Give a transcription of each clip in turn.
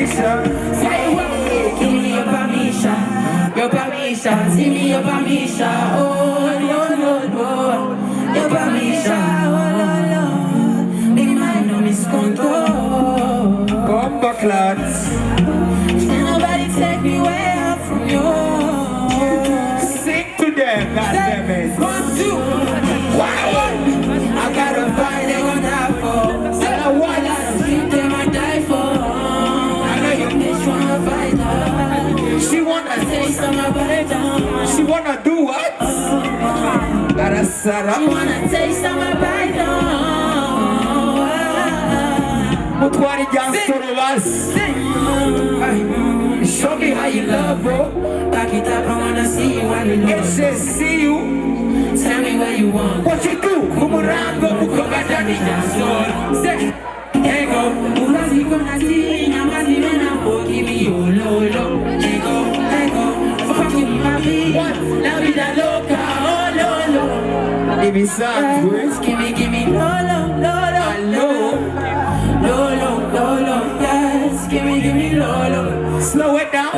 permission. Say what? Give me your permission. Your permission. See me your permission. Oh, Lord, Lord, Lord. Your permission. Oh, Lord, Lord. Make mine no miscontrol. Bomba clots. Can nobody take me away from you? Sing to them, goddammit. 1, 2, I gotta fight, they gon' die for. Say I gotta keep them, I die for. I know you bitch wanna fight her. She wanna taste of my python. She wanna do what? She wanna taste of my python. Mutwari Jansoro was. Show me how you love, bro. Back it up, I wanna see you while you love. It says see you. Tell me what you want. What you do? Kumurango, mukobwa, daddy, Jansoro. Say, hey go. Urazi kona si, nyamazi wena ho. Give me your lolo. Hey go. Fuck you, papi. La vida loca, oh lolo. Give me some, boys. Give me lolo, lolo. Lolo, yes. Give me lolo. Slow it down.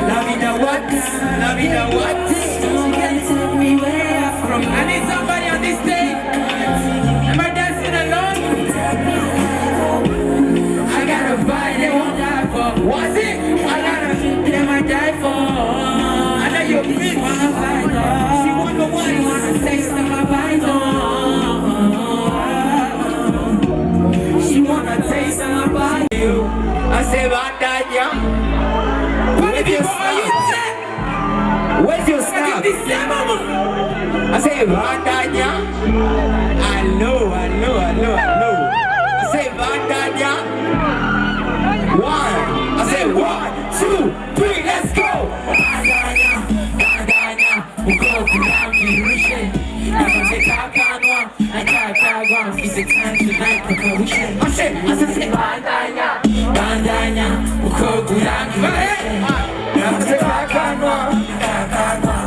La vida what? La vida what? You can take me where I'm from. I need somebody on this stage. Am I dancing alone? I gotta fight, they won't die for. What's it? I gotta shoot them, I die for. I know your bitch wanna fight. She wanna what? She wanna taste of my python. She wanna taste of my python. I say, Vandanya. Where's your snap? Where's your snap? I say, Vandanya. Hello. I say, Vandanya. One. I say, 1, 2, 3, let's go. Vandanya. Mukobwa,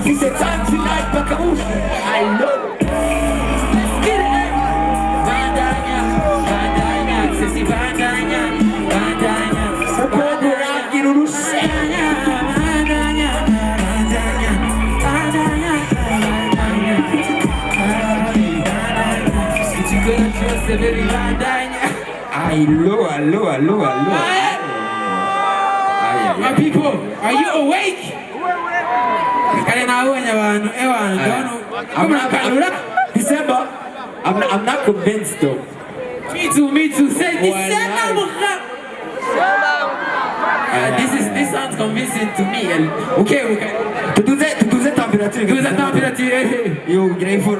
He said time tonight, Bakabush. I know. Let's get it. Vandanya, sissy Vandanya. Mukobwa, Girushe. Hello. My people, are you awake? Theecember, I'm not convinced though. Me too. Say Theecember. This sounds convincing to me. Okay. Tu douze température. Yo, grateful.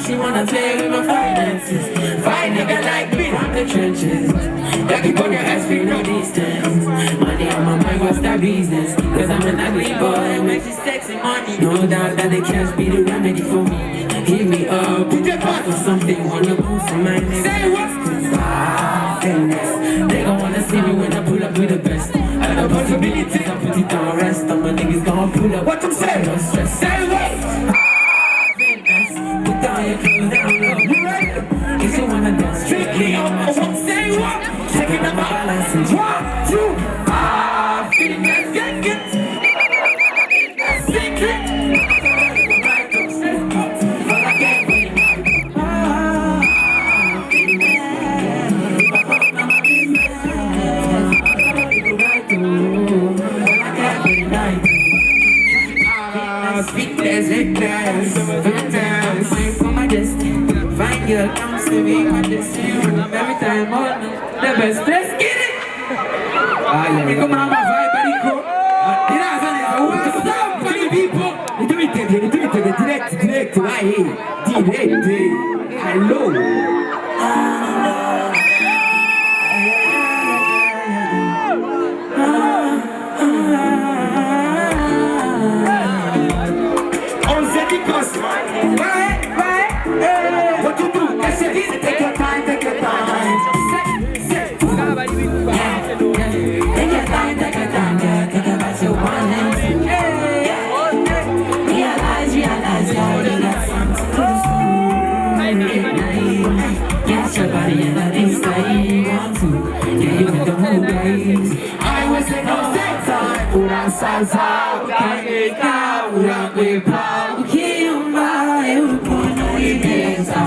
She wanna play with my finances. Fight nigga like me from the trenches. Got keep on your ass free, no distance. Money on my mind, what's that business? Cause I'm an ugly boy, make you sexy money. No doubt that the cash be the remedy for me. Hit me up, put your part for something. Wanna boost in my name. Say what? Cause finesse. They gon' wanna see me when I pull up with the best. I got possibilities, I put it on rest. All my niggas gon' pull up. What you say? No stress. Say what? Put down your clothes down low. You ready? If you wanna dance strictly on my chest. Say what? Checking out my balances. 1, 2, feeling that get. Secret. Find your comes to me on the scene. Every time on the best. Let's get it. Come on, my vibe, Rico. What's up, funny people? Direct. Hello. On s'est dit quoi? What you do? Take your time. Take your time, take about your one. urasaza ukanyika urakwepa ukiyumva urukundo wibeza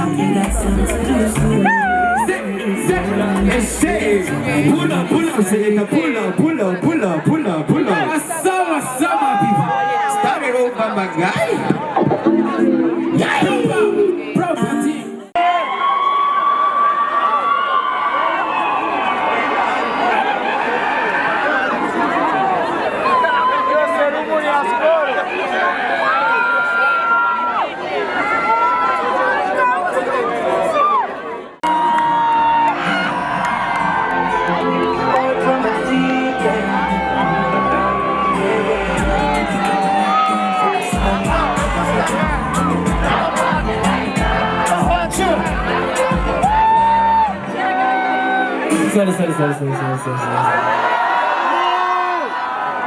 Pull up, Selena, pull up. Summer people. Started over my guy. Property. Sorry.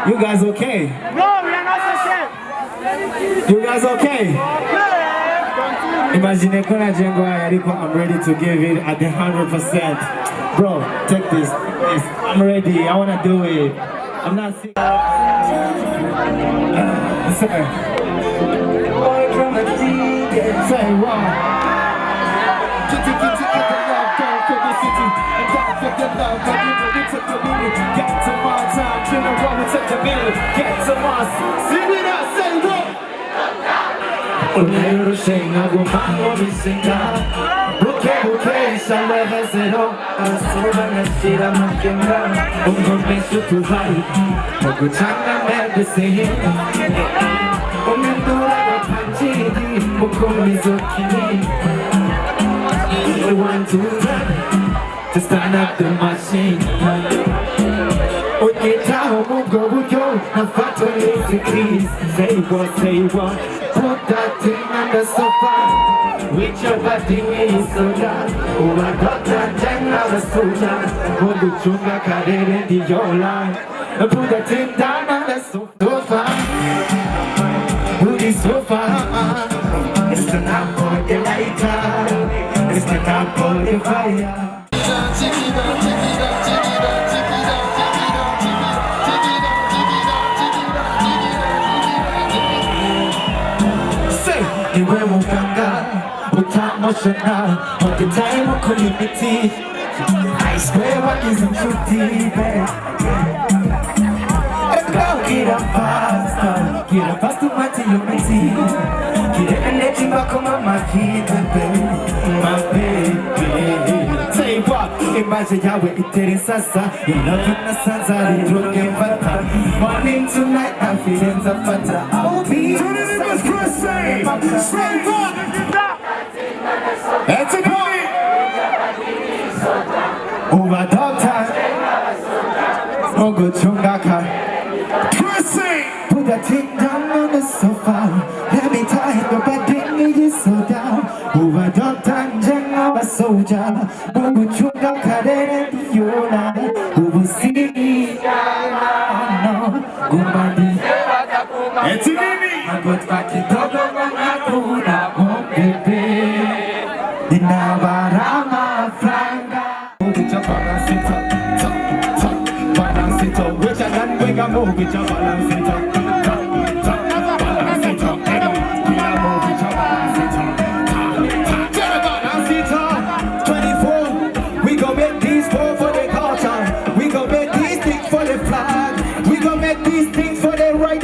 You guys okay? No, we are not okay. You guys okay? Imagine kuna jengo haya liko, I'm ready to give it at the 100%. Bro, take this. I'm ready. I wanna do it. I'm not sick. Say what? Get to my time, general, take the minute. Get to my sing it out, say what? 오늘로 생하고 방법이 생각 오케이 살레베세로 소방한 시라 맞겠나 온건 배수 두 발이 보고 장난해 드세요 오면 돌아가 반지니 목걸이 속이니 We want to run to stand up the machine 옷이 다 무거워요 난 factory to keys Say what Put that thing on the sofa With your body so that Oh I got that thing on the sofa 모두 중각하래는 your line Put that thing down on the sofa 우리 sofa It's the night for the lighter It's the night for the fire 이왜 못 간가 못 emotional all the time on community I swear what isn't too deep Get up fast to my unity Get the energy back on my kid my baby Say what imagine yawe itera sasa your love in the sun's out it will get fatter morning tonight I'm feeling the fatter I'll be Say what? It's a party. Over dog time. Oh, good chungaka. Put that thing down on the sofa. Let me tie your body you so down. Over dog time, jang a soldier. Oh, good chungaka, then you're not. Who will see me? Oh, no. Good body. It's a baby. I got back in dog on my kuna home baby. Dinabarama franga. Move it up, balance it up, balance it up. Which I can wake up, move it up, balance it up, balance it up. Move it up, balance it up, balance it up. 24, we gon' make these four for the culture. We gon' make these things for the flag. We gon' make these things for the right.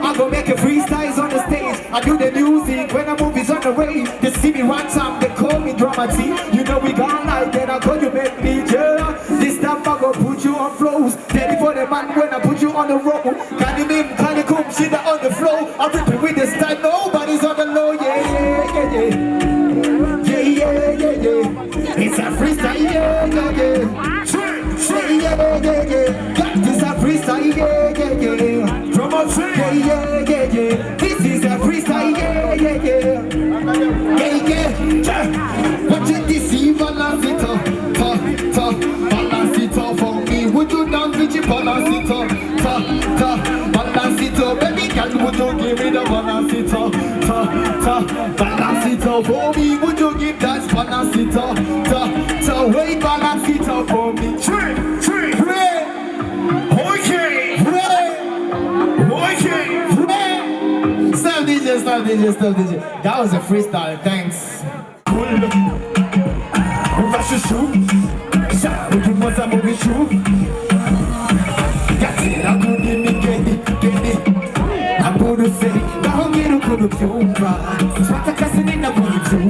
I go make a freestyles on the stage. I do the music when the movie's on the way. They see me one time, they call me dramatic. You know we gone like that, I call you make me jail. This time I go put you on flows. Ready for the man when I put you on the road. Can you name, can you come, shit on the flow. I rip it with the style, nobody's on the low. Yeah. It's a freestyle, yeah. Say yeah. This is a freestyle, yeah. Yeah. This is a freestyle, yeah. Watch it, this is balance it up, balance it up for me. Would you dance with you balance it up, balance it up, baby girl? Would you give me the balance it up, balance it up for me? Would you give that balance it up, wait balance it up for me? Three. DJ. That was a freestyle, thanks.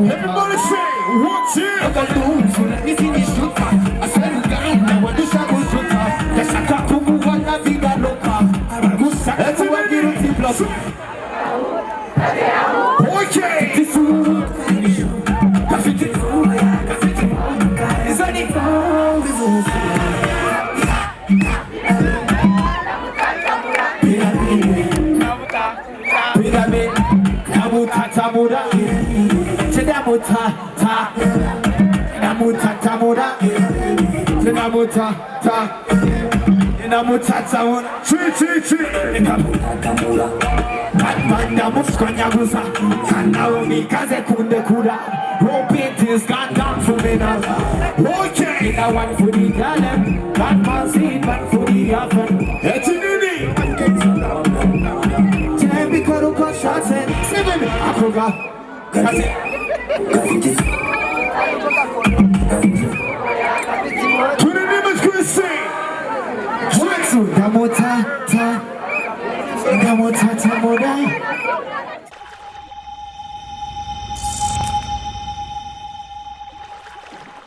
Everybody say, what's it?